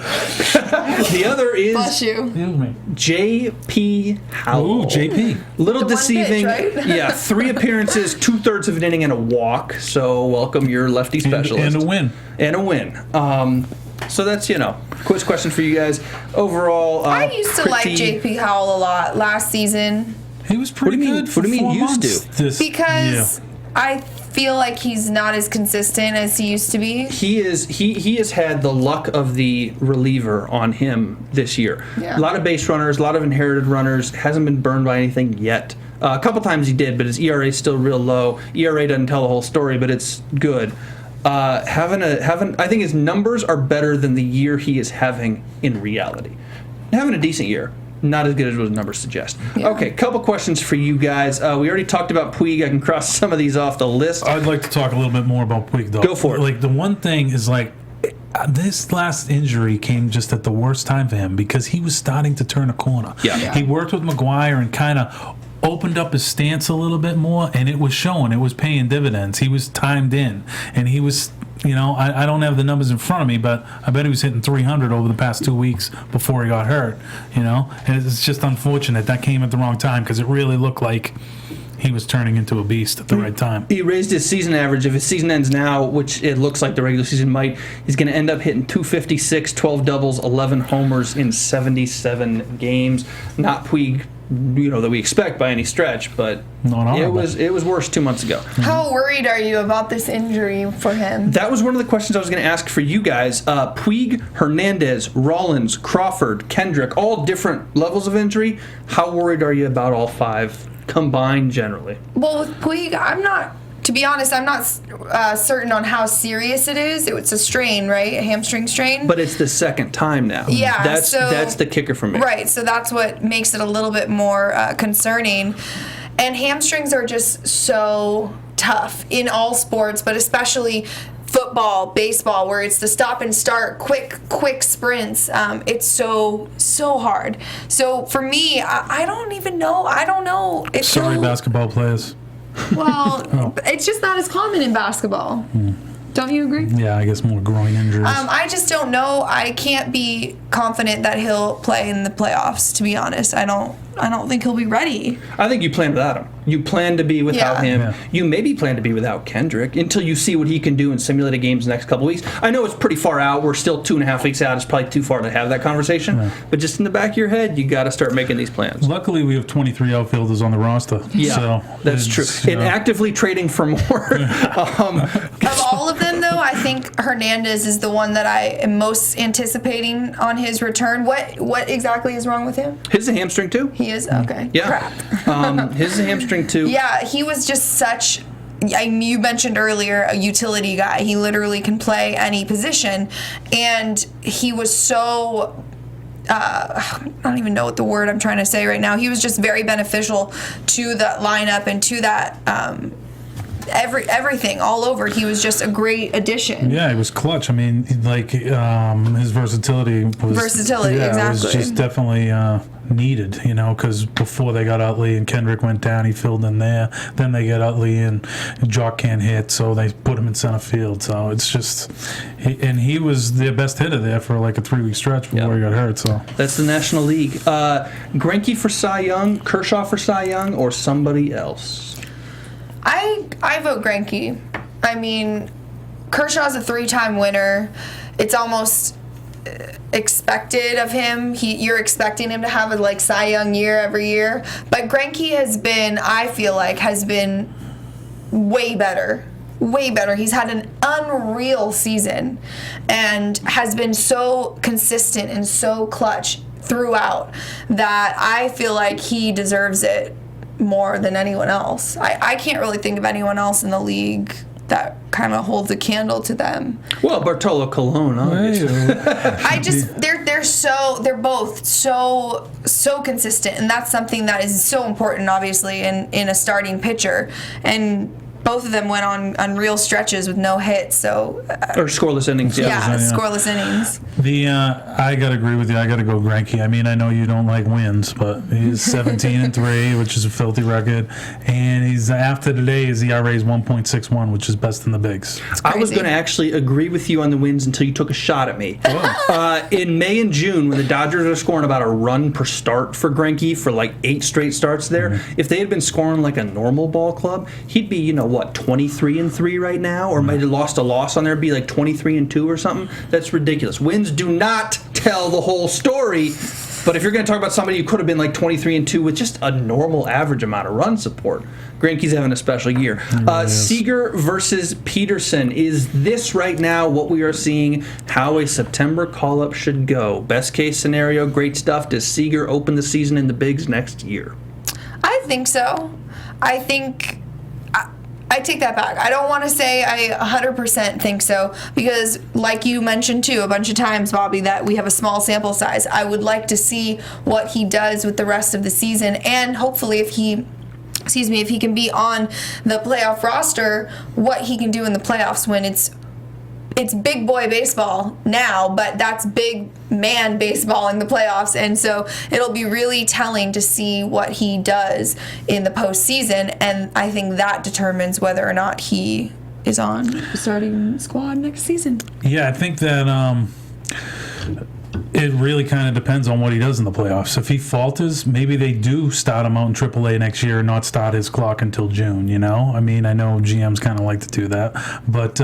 The other is Bless you. Excuse me. J.P. Howell. Ooh, JP. Little The one deceiving. pitch, right? Yeah, 3 appearances, 2/3 of an inning, and a walk. So welcome your lefty specialist. And a win. And a win. So that's, quiz question for you guys. Overall, I used to like J.P. Howell a lot last season He was pretty good for what do you mean 4 used months to? this because year. I feel like he's not as consistent as he used to be? He has had the luck of the reliever on him this year. Yeah. A lot of base runners, a lot of inherited runners. Hasn't been burned by anything yet. A couple times he did, but his ERA is still real low. ERA doesn't tell the whole story, but it's good. I think his numbers are better than the year he is having in reality. Having a decent year. Not as good as what his numbers suggest. Yeah. Okay, couple questions for you guys. We already talked about Puig. I can cross some of these off the list. I'd like to talk a little bit more about Puig, though. Go for it. Like, the one thing is, like, this last injury came just at the worst time for him because he was starting to turn a corner. Yeah. He worked with McGuire and kind of opened up his stance a little bit more, and it was showing. It was paying dividends. He was timed in, and he was... I don't have the numbers in front of me, but I bet he was hitting 300 over the past 2 weeks before he got hurt, and it's just unfortunate that came at the wrong time because it really looked like he was turning into a beast at the right time. He raised his season average. If his season ends now, which it looks like the regular season might, he's going to end up hitting 256, 12 doubles, 11 homers in 77 games. Not Puig, that we expect by any stretch, but it was worse 2 months ago. How worried are you about this injury for him? That was one of the questions I was going to ask for you guys. Puig, Hernandez, Rollins, Crawford, Kendrick, all different levels of injury. How worried are you about all five combined generally? Well, with Puig, to be honest, I'm not certain on how serious it is. It's a strain, right? A hamstring strain. But it's the second time now. Yeah. That's the kicker for me. Right, so that's what makes it a little bit more concerning. And hamstrings are just so tough in all sports, but especially football, baseball, where it's the stop and start, quick sprints. It's so hard. So for me, I don't even know. I don't know. Sorry, basketball players. Well, It's just not as common in basketball. Don't you agree? Yeah, I guess more groin injuries. I just don't know. I can't be confident that he'll play in the playoffs, to be honest. I don't think he'll be ready. I think you plan without him. You plan to be without him. Yeah. You maybe plan to be without Kendrick until you see what he can do in simulated games the next couple weeks. I know it's pretty far out. We're still 2.5 weeks out. It's probably too far to have that conversation. Yeah. But just in the back of your head, you got to start making these plans. Luckily, we have 23 outfielders on the roster. Yeah, so that's true. And actively trading for more. Of all of them, though, I think Hernandez is the one that I am most anticipating on his return. What exactly is wrong with him? His is a hamstring too. He is? Okay. Yeah. Crap. His is a hamstring too. Yeah, he was just such... you mentioned earlier a utility guy. He literally can play any position. And he was so... I don't even know what the word I'm trying to say right now. He was just very beneficial to the lineup and to that... everything all over. He was just a great addition. Yeah, he was clutch. I mean, his versatility was exactly. It was just definitely needed, because before they got Utley and Kendrick went down, he filled in there. Then they get Utley and Jock can't hit, so they put him in center field. So it's just, he was their best hitter there for like a 3-week stretch before he got hurt. So that's the National League. Greinke for Cy Young, Kershaw for Cy Young, or somebody else? I vote Greinke. I mean, Kershaw's a 3-time winner. It's almost expected of him. You're expecting him to have a Cy Young year every year. But Greinke I feel like, has been way better. Way better. He's had an unreal season and has been so consistent and so clutch throughout that I feel like he deserves it more than anyone else. I can't really think of anyone else in the league that kind of holds a candle to them. Well, Bartolo Colon, obviously. They're both so consistent, and that's something that is so important, obviously, in a starting pitcher. And both of them went on real stretches with no hits, or scoreless innings. Scoreless innings. I gotta agree with you. I gotta go Greinke. I mean, I know you don't like wins, but he's 17-3, which is a filthy record, and he's after today his ERA is 1.61, which is best in the bigs. I was going to actually agree with you on the wins until you took a shot at me. In May and June, when the Dodgers are scoring about a run per start for Greinke for 8 straight starts there, if they had been scoring like a normal ball club, he'd be 23-3 right now, or might have lost a loss on there, be 23-2 or something. That's ridiculous. Wins do not tell the whole story. But if you're going to talk about somebody who could have been like 23-2 with just a normal average amount of run support, Greinke's having a special year. Seager versus Peterson. Is this right now what we are seeing, how a September call-up should go? Best case scenario, great stuff. Does Seager open the season in the bigs next year? I think so. I think I take that back. I don't want to say I 100% think so because, like you mentioned too a bunch of times, Bobby, that we have a small sample size. I would like to see what he does with the rest of the season, and hopefully if he can be on the playoff roster, what he can do in the playoffs when it's big boy baseball now, but that's big man baseball in the playoffs. And so it'll be really telling to see what he does in the postseason. And I think that determines whether or not he is on the starting squad next season. Yeah, I think that it really kind of depends on what he does in the playoffs. If he falters, maybe they do start him out in AAA next year and not start his clock until June, you know? I mean, I know GMs kind of like to do that, but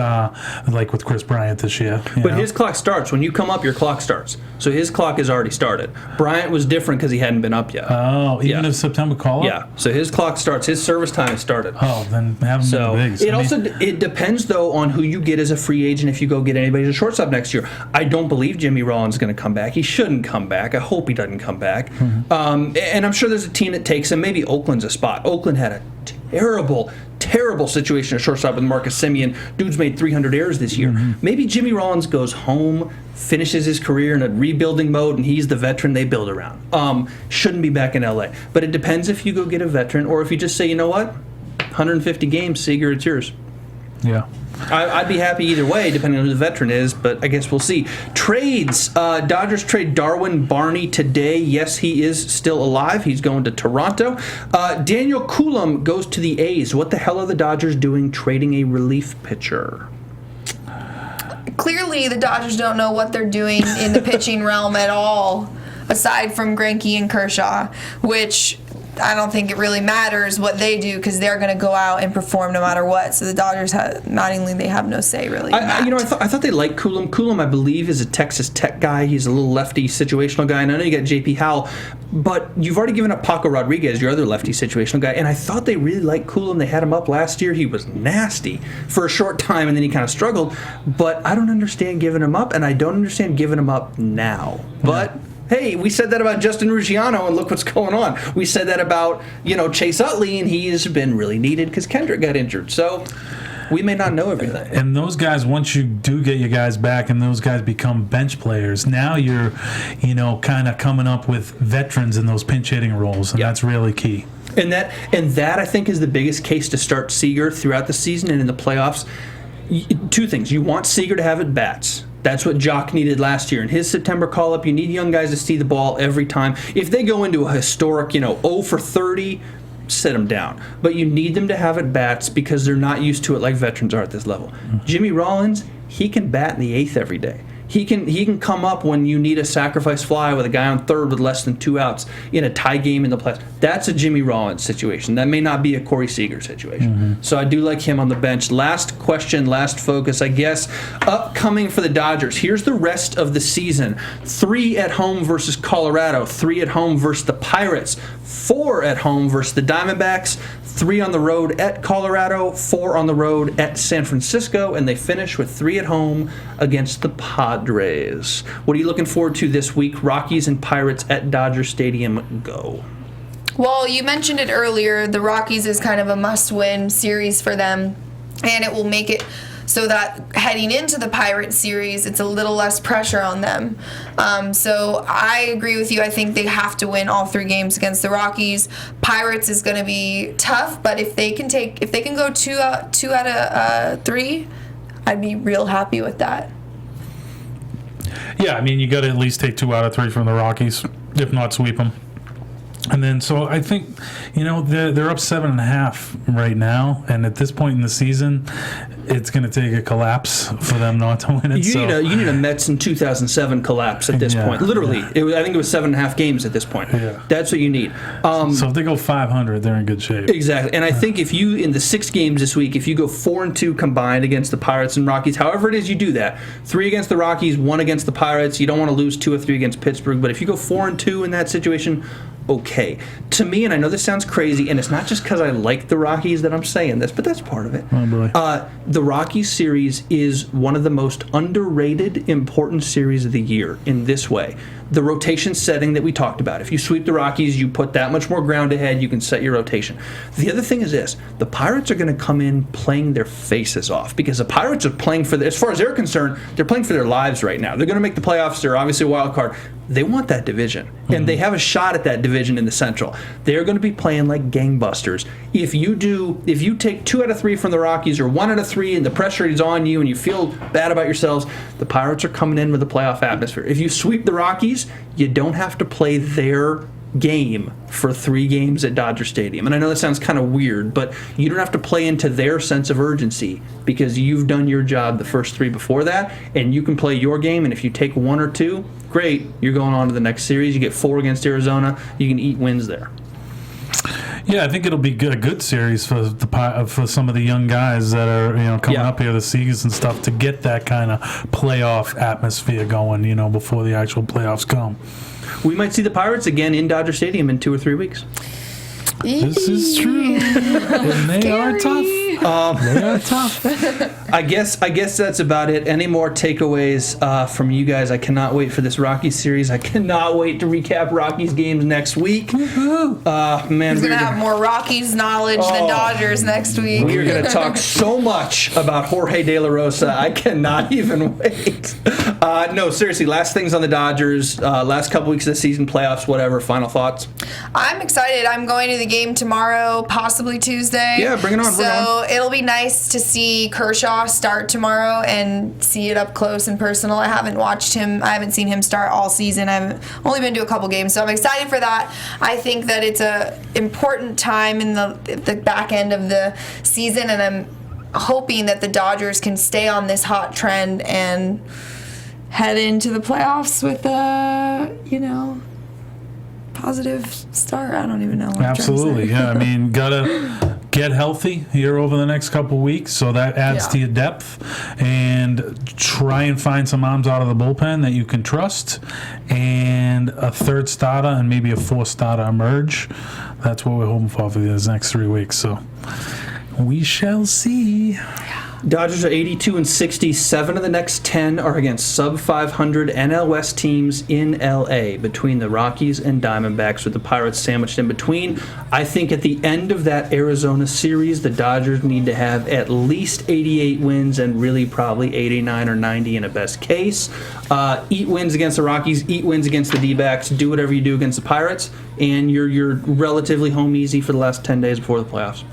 like with Chris Bryant this year. But his clock starts. When you come up, your clock starts. So his clock has already started. Bryant was different because he hadn't been up yet. Oh, even if September call-up? Yeah, so his clock starts. His service time has started. Oh, then have him in the bigs. It depends, though, on who you get as a free agent if you go get anybody as a shortstop next year. I don't believe Jimmy Rollins is going to come back. He shouldn't come back. I hope he doesn't come back. Mm-hmm. And I'm sure there's a team that takes him. Maybe Oakland's a spot. Oakland had a terrible situation at shortstop with Marcus Semien. Dude's made 300 errors this year. Mm-hmm. Maybe Jimmy Rollins goes home, finishes his career in a rebuilding mode, and he's the veteran they build around. Shouldn't be back in L.A. But it depends if you go get a veteran or if you just say, you know what, 150 games, Seager, it's yours. Yeah. I'd be happy either way, depending on who the veteran is, but I guess we'll see. Trades. Dodgers trade Darwin Barney today. Yes, he is still alive. He's going to Toronto. Daniel Coulomb goes to the A's. What the hell are the Dodgers doing trading a relief pitcher? Clearly, the Dodgers don't know what they're doing in the pitching realm at all, aside from Greinke and Kershaw, which I don't think it really matters what they do because they're going to go out and perform no matter what. So the Dodgers they have no say really. I thought they liked Coulomb. Coulomb, I believe, is a Texas Tech guy. He's a little lefty situational guy. And I know you got J.P. Howell, but you've already given up Paco Rodriguez, your other lefty situational guy. And I thought they really liked Coulomb. They had him up last year. He was nasty for a short time, and then he kind of struggled. But I don't understand giving him up, and I don't understand giving him up now. But hey, we said that about Justin Ruggiano, and look what's going on. We said that about, Chase Utley, and he has been really needed because Kendrick got injured. So we may not know everything. And those guys, once you do get your guys back and those guys become bench players, now you're, kind of coming up with veterans in those pinch hitting roles, and that's really key. And that I think is the biggest case to start Seager throughout the season and in the playoffs. Two things. You want Seager to have at bats. That's what Jock needed last year. In his September call-up, you need young guys to see the ball every time. If they go into a historic, 0 for 30, sit them down. But you need them to have at-bats because they're not used to it like veterans are at this level. Mm-hmm. Jimmy Rollins, he can bat in the eighth every day. He can come up when you need a sacrifice fly with a guy on third with less than 2 outs in a tie game in the playoffs. That's a Jimmy Rollins situation. That may not be a Corey Seager situation. Mm-hmm. So I do like him on the bench. Last question, last focus, I guess. Upcoming for the Dodgers. Here's the rest of the season. 3 at home versus Colorado. 3 at home versus the Pirates. 4 at home versus the Diamondbacks. 3 on the road at Colorado, 4 on the road at San Francisco, and they finish with 3 at home against the Padres. What are you looking forward to this week? Rockies and Pirates at Dodger Stadium. Go. Well, you mentioned it earlier. The Rockies is kind of a must-win series for them, and it will make it so that heading into the Pirates series, it's a little less pressure on them. So I agree with you. I think they have to win all 3 games against the Rockies. Pirates is going to be tough, but if they can go 2 out of 3, I'd be real happy with that. Yeah, I mean, you got to at least take 2 out of 3 from the Rockies, if not sweep them. And then, so I think, they're up 7.5 right now, and at this point in the season, it's going to take a collapse for them not to win it. You need a Mets in 2007 collapse at this point. Literally, I think it was 7.5 games at this point. Yeah. That's what you need. So if they go 500, they're in good shape. Exactly. And I think if you, in the 6 games this week, if you go 4-2 combined against the Pirates and Rockies, however it is you do that, 3 against the Rockies, 1 against the Pirates, you don't want to lose 2 or 3 against Pittsburgh, but if you go 4-2 in that situation, okay. To me, and I know this sounds crazy, and it's not just because I like the Rockies that I'm saying this, but that's part of it. Oh, boy. The Rockies series is one of the most underrated, important series of the year in this way. The rotation setting that we talked about. If you sweep the Rockies, you put that much more ground ahead, you can set your rotation. The other thing is this. The Pirates are going to come in playing their faces off because the Pirates are playing for, as far as they're concerned, they're playing for their lives right now. They're going to make the playoffs. They're obviously a wild card. They want that division, and they have a shot at that division in the Central. They're going to be playing like gangbusters. If you take 2 out of 3 from the Rockies or 1 out of 3 and the pressure is on you and you feel bad about yourselves, the Pirates are coming in with a playoff atmosphere. If you sweep the Rockies, you don't have to play their game for 3 games at Dodger Stadium. And I know that sounds kind of weird, but you don't have to play into their sense of urgency because you've done your job the first 3 before that, and you can play your game, and if you take 1 or 2, great, you're going on to the next series. You get 4 against Arizona, you can eat wins there. Yeah, I think it'll be a good series for some of the young guys that are coming up here this season and stuff to get that kind of playoff atmosphere going, before the actual playoffs come. We might see the Pirates again in Dodger Stadium in 2 or 3 weeks. This is true. And they are tough. They are tough. I guess that's about it. Any more takeaways from you guys? I cannot wait for this Rockies series. I cannot wait to recap Rockies games next week. Man, He's going to have more Rockies knowledge than Dodgers next week. We're going to talk so much about Jorge De La Rosa. I cannot even wait. No, seriously, last things on the Dodgers. Last couple weeks of the season, playoffs, whatever. Final thoughts? I'm excited. I'm going to the game tomorrow, possibly Tuesday. Yeah, bring it on. So it'll be nice to see Kershaw start tomorrow and see it up close and personal. I haven't seen him start all season. I've only been to a couple games, so I'm excited for that. I think that it's a important time in the back end of the season, and I'm hoping that the Dodgers can stay on this hot trend and head into the playoffs with positive start. I don't even know what Absolutely, yeah. I mean, gotta get healthy here over the next couple of weeks, so that adds to your depth, and try and find some arms out of the bullpen that you can trust, and a 3rd starter and maybe a 4th starter emerge. That's what we're hoping for these next 3 weeks. So we shall see. Dodgers are 82-60. 7 of the next 10 are against sub-500 NL West teams in LA, between the Rockies and Diamondbacks, with the Pirates sandwiched in between. I think at the end of that Arizona series, the Dodgers need to have at least 88 wins and really probably 89 or 90 in a best case. Eat wins against the Rockies, eat wins against the D-backs, do whatever you do against the Pirates, and you're relatively home easy for the last 10 days before the playoffs.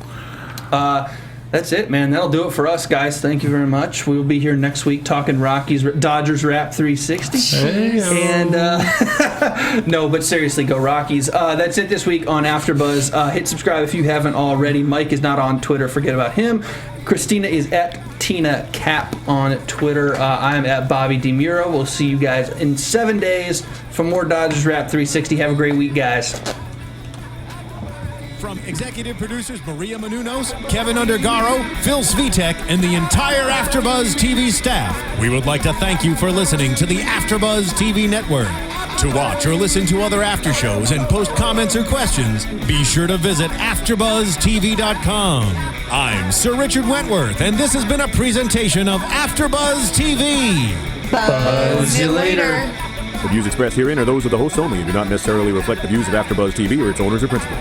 That's it, man. That'll do it for us, guys. Thank you very much. We'll be here next week talking Dodgers Wrap 360. And no, but seriously, go Rockies. That's it this week on AfterBuzz. Hit subscribe if you haven't already. Mike is not on Twitter. Forget about him. Christina is at Tina Cap on Twitter. I am at Bobby DeMuro. We'll see you guys in 7 days for more Dodgers Wrap 360. Have a great week, guys. From executive producers Maria Menounos, Kevin Undergaro, Phil Svitek, and the entire AfterBuzz TV staff, we would like to thank you for listening to the AfterBuzz TV network. To watch or listen to other after shows and post comments or questions, be sure to visit AfterBuzzTV.com. I'm Sir Richard Wentworth, and this has been a presentation of AfterBuzz TV. Buzz you later. The views expressed herein are those of the hosts only and do not necessarily reflect the views of AfterBuzz TV or its owners or principals.